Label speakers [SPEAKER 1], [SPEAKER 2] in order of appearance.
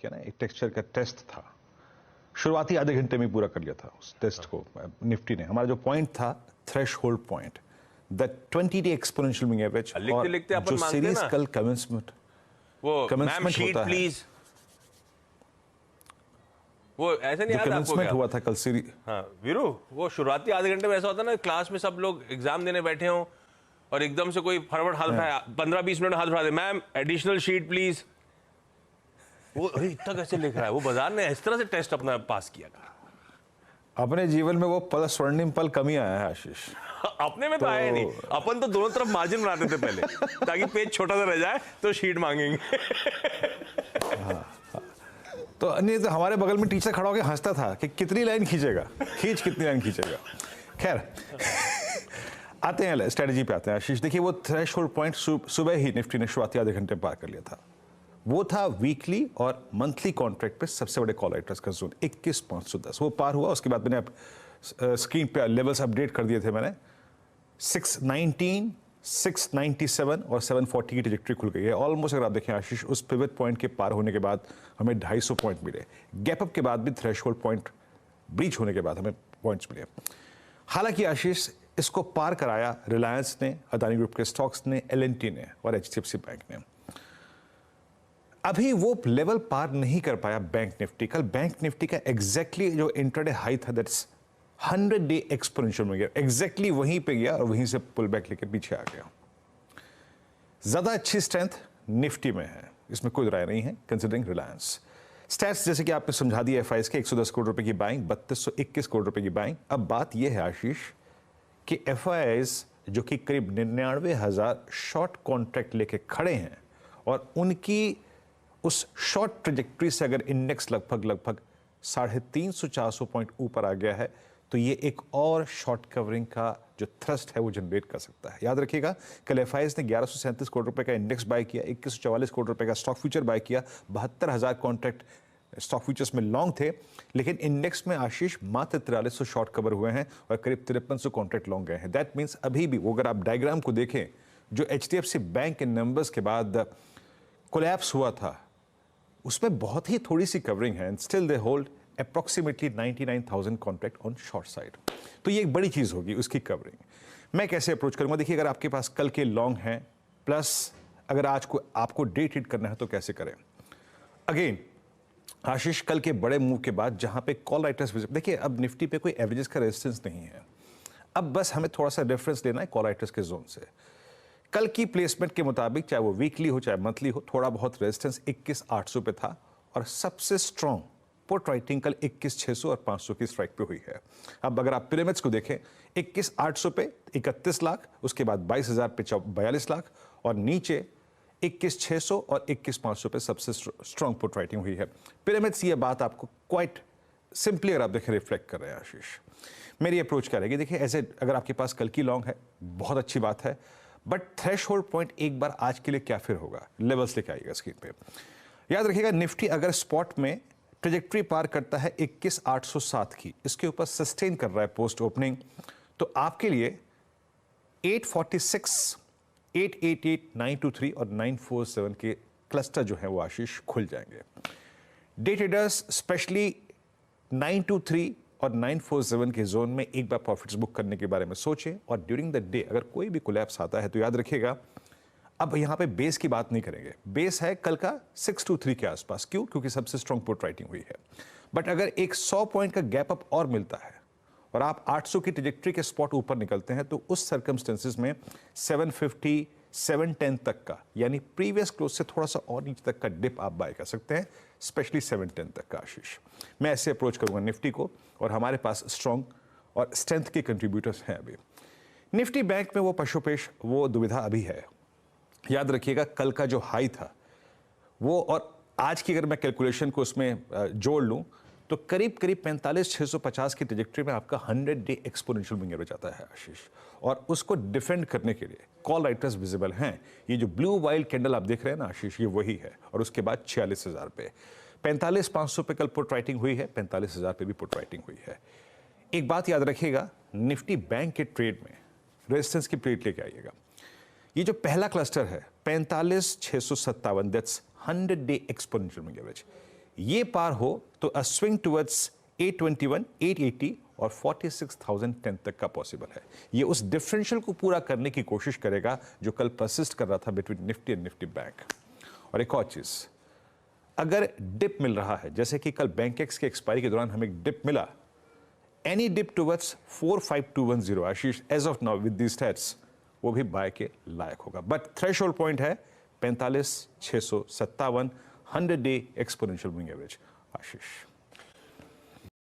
[SPEAKER 1] क्या ना एक टेक्सचर का टेस्ट था, शुरुआती आधे घंटे में पूरा कर लिया था उस टेस्ट को निफ्टी ने। हमारा जो पॉइंट था threshold point, the 20-day exponential moving average,
[SPEAKER 2] लिखते लिखते अपन
[SPEAKER 1] जो
[SPEAKER 2] मांगते हैं
[SPEAKER 1] सीरीज
[SPEAKER 2] ना,
[SPEAKER 1] कल कमेंसमेंट
[SPEAKER 2] शीट
[SPEAKER 1] होता है,
[SPEAKER 2] प्लीज, वो ऐसे नहीं
[SPEAKER 1] जो
[SPEAKER 2] याद आपको
[SPEAKER 1] कमेंसमेंट
[SPEAKER 2] क्या?
[SPEAKER 1] हुआ था कल सीरीज।
[SPEAKER 2] हाँ वीरू, वो शुरुआती आधे घंटे में ऐसा होता है ना, क्लास में सब लोग एग्जाम देने बैठे हों और एकदम से कोई फटाफट हाथ उठाया, 15-20 मिनट हाथ उठा दे, मैम एडिशनल शीट प्लीज। वो अरे इतना कैसे लिख रहा है? वो बाजार ने इस तरह से टेस्ट अपना पास किया था।
[SPEAKER 1] अपने जीवन में वो पल, स्वर्णिम पल कमी आया है आशीष।
[SPEAKER 2] अपने में तो आया नहीं, अपन तो दोनों तरफ मार्जिन बनाते थे पहले ताकि पेज छोटा सा रह जाए तो शीट मांगेंगे।
[SPEAKER 1] तो नहीं तो हमारे बगल में टीचर खड़ा होकर हंसता था कि कितनी लाइन खींचेगा, कितनी लाइन खींचेगा। खैर आते हैं स्ट्रेटजी पे आते हैं आशीष। देखिए वो थ्रेश होल्ड पॉइंट सुबह ही निफ्टी ने शुरुआती आधे घंटे पार कर लिया था। वो था वीकली और मंथली कॉन्ट्रैक्ट पे सबसे बड़े कॉल राइटर्स का जोन 21,510, वो पार हुआ। उसके बाद मैंने आप स्क्रीन पे लेवल्स अपडेट कर दिए थे मैंने। 619, 697 और 740 की ट्रैजेक्टरी खुल गई है ऑलमोस्ट। अगर आप देखें आशीष, उस पिवट पॉइंट के पार होने के बाद हमें 250 पॉइंट मिले। गैप अप के बाद भी थ्रेशहोल्ड पॉइंट ब्रीच होने के बाद हमें पॉइंट्स मिले। हालांकि आशीष इसको पार कराया रिलायंस ने, अदानी ग्रुप के स्टॉक्स ने, एल&टी ने और एचडीएफसी बैंक ने। अभी वो लेवल पार नहीं कर पाया बैंक निफ्टी। कल बैंक निफ्टी का एग्जैक्टली जो इंट्राडे हाई था, दैट्स 100-day एक्सपोनेंशियल में गया, एग्जैक्टली वहीं पे गया और वहीं से पुल बैक लेकर पीछे आ गया। ज्यादा अच्छी स्ट्रेंथ निफ्टी में है, इसमें कोई राय नहीं है, कंसिडरिंग रिलायंस। स्टैट्स जैसे कि आपने समझा दिया, एफआईएस के 110 करोड़ रुपए की बाइंग, 3221 करोड़ रुपए की बाइंग। अब बात यह है आशीष कि एफआईएस जो कि करीब 99,000 शॉर्ट कॉन्ट्रैक्ट लेके खड़े हैं और उनकी उस शॉर्ट ट्रेजेक्ट्री से अगर इंडेक्स लगभग 350-400 पॉइंट ऊपर आ गया है तो ये एक और शॉर्ट कवरिंग का जो थ्रस्ट है वो जनरेट कर सकता है। याद रखिएगा कल एफआईएस ने 1137 करोड़ रुपए का इंडेक्स बाय किया, 2144 करोड़ रुपए का स्टॉक फ्यूचर बाय किया, 72,000 कॉन्ट्रैक्ट स्टॉक फ्यूचर्स में लॉन्ग थे, लेकिन इंडेक्स में आशीष मात्र 4300 शॉर्ट कवर हुए हैं और करीब 5300 कॉन्ट्रैक्ट लॉन्ग गए हैं। दैट मीन्स अभी भी वो, अगर आप डायग्राम को देखें, जो एचडीएफसी बैंक के नंबर्स के बाद कोलैप्स हुआ था उसमें बहुत ही थोड़ी सी कवरिंग है, and still they hold approximately 99,000 contract on short side. तो ये एक बड़ी चीज होगी उसकी कवरिंग। मैं कैसे अप्रोच करूंगा? देखिए अगर आपके पास कल के लॉन्ग हैं, प्लस अगर आज को आपको डे ट्रेड करना है तो कैसे करें? अगेन आशीष, कल के बड़े मूव के बाद जहां पे कॉल राइटर्स, देखिए अब निफ्टी पे कोई एवरेजेस का रेजिस्टेंस नहीं है, अब बस हमें थोड़ा सा रेफरेंस लेना है कॉल राइटर्स के जोन से। कल की प्लेसमेंट के मुताबिक चाहे वो वीकली हो चाहे मंथली हो, थोड़ा बहुत रेजिस्टेंस 21,800 पे था और सबसे स्ट्रॉन्ग पुट राइटिंग कल 21,600 और 500 की स्ट्राइक पे हुई है। अब अगर आप पिरामिड्स को देखें, 21,800 पे 31 लाख, उसके बाद 22,000 पे 42 लाख और नीचे 21,600 और 21,500 पे सबसे स्ट्रॉन्ग पुट राइटिंग हुई है। पिरामिड्स ये बात आपको क्वाइट सिंपली अगर आप देखें रिफ्लेक्ट कर रहे हैं आशीष। मेरी अप्रोच क्या रहेगी? देखिए ऐसे अगर आपके पास कल की लॉन्ग है बहुत अच्छी बात है, बट थ्रेशहोल्ड पॉइंट एक बार आज के लिए क्या फिर होगा? लेवल्स लेके आइएगा स्क्रीन पे। याद रखिएगा निफ्टी अगर स्पॉट में ट्रेजेक्ट्री पार करता है 21,807 की, इसके ऊपर सस्टेन कर रहा है पोस्ट ओपनिंग, तो आपके लिए 846, 888, 923 और 947 के क्लस्टर जो है वो आशीष खुल जाएंगे। डे ट्रेडर्स स्पेशली 923 और 947 के जोन में एक बार प्रॉफिट्स बुक करने के बारे में सोचें और ड्यूरिंग द डे अगर कोई भी कोलैप्स आता है तो याद रखिएगा, अब यहां पे बेस की बात नहीं करेंगे, बेस है कल का 623 के आसपास। क्यों? क्योंकि सबसे स्ट्रॉन्ग पुट राइटिंग हुई है। बट अगर एक 100 पॉइंट का गैप अप और मिलता है और आप 800 की ट्रेजेक्टरी के स्पॉट ऊपर निकलते हैं तो उस सर्कमस्टेंसेस में 750, 710 तक का, यानी प्रीवियस क्लोज से थोड़ा सा और नीचे तक का डिप आप बाय कर सकते हैं, स्पेशली 710 तक का आशीष। मैं ऐसे अप्रोच करूंगा निफ्टी को और हमारे पास स्ट्रॉन्ग और स्ट्रेंथ के कंट्रीब्यूटर्स हैं अभी। निफ्टी बैंक में वो पशुपेश, वो दुविधा अभी है। याद रखिएगा कल का जो हाई था वो और आज की अगर मैं कैलकुलेशन को उसमें जोड़ लूं तो करीब 45,650 की ट्रेजेक्टरी में आपका 100-day एक्सपोनेंशियल मूविंग एवरेज आता है आशीष, और उसको डिफेंड करने के लिए कॉल राइटर्स विजिबल हैं। ये जो ब्लू वाइल्ड कैंडल आप देख रहे हैं ना आशीष, ये वही है, और उसके बाद 46,000 पे 45,500 पे कल पुट राइटिंग हुई है, 45,000 पे भी पुट राइटिंग हुई है। एक बात याद रखिएगा, निफ्टी बैंक के ट्रेड में रेजिस्टेंस की प्लेट लेके आइएगा। ये जो पहला क्लस्टर है 45,657, that's 100-day exponential moving average, ये पार हो तो अ स्विंग टुवर्ड्स 821, 880 और 46,010 तक का पॉसिबल है। ये उस डिफरेंशियल को पूरा करने की कोशिश करेगा जो कल परसिस्ट कर रहा था between Nifty and Nifty bank. और एक और चीज, अगर डिप मिल रहा है, जैसे कि कल बैंक एक्स के एक्सपायरी के दौरान हमें एक डिप मिला, एनी डिप टुवर्ड्स 45210 आशीष as of now with these stats, वो भी बाय के लायक होगा। बट थ्रेशोल्ड पॉइंट है 45,657, 100 डे एक्सपोनेंशियल मूविंग एवरेज। आशीष।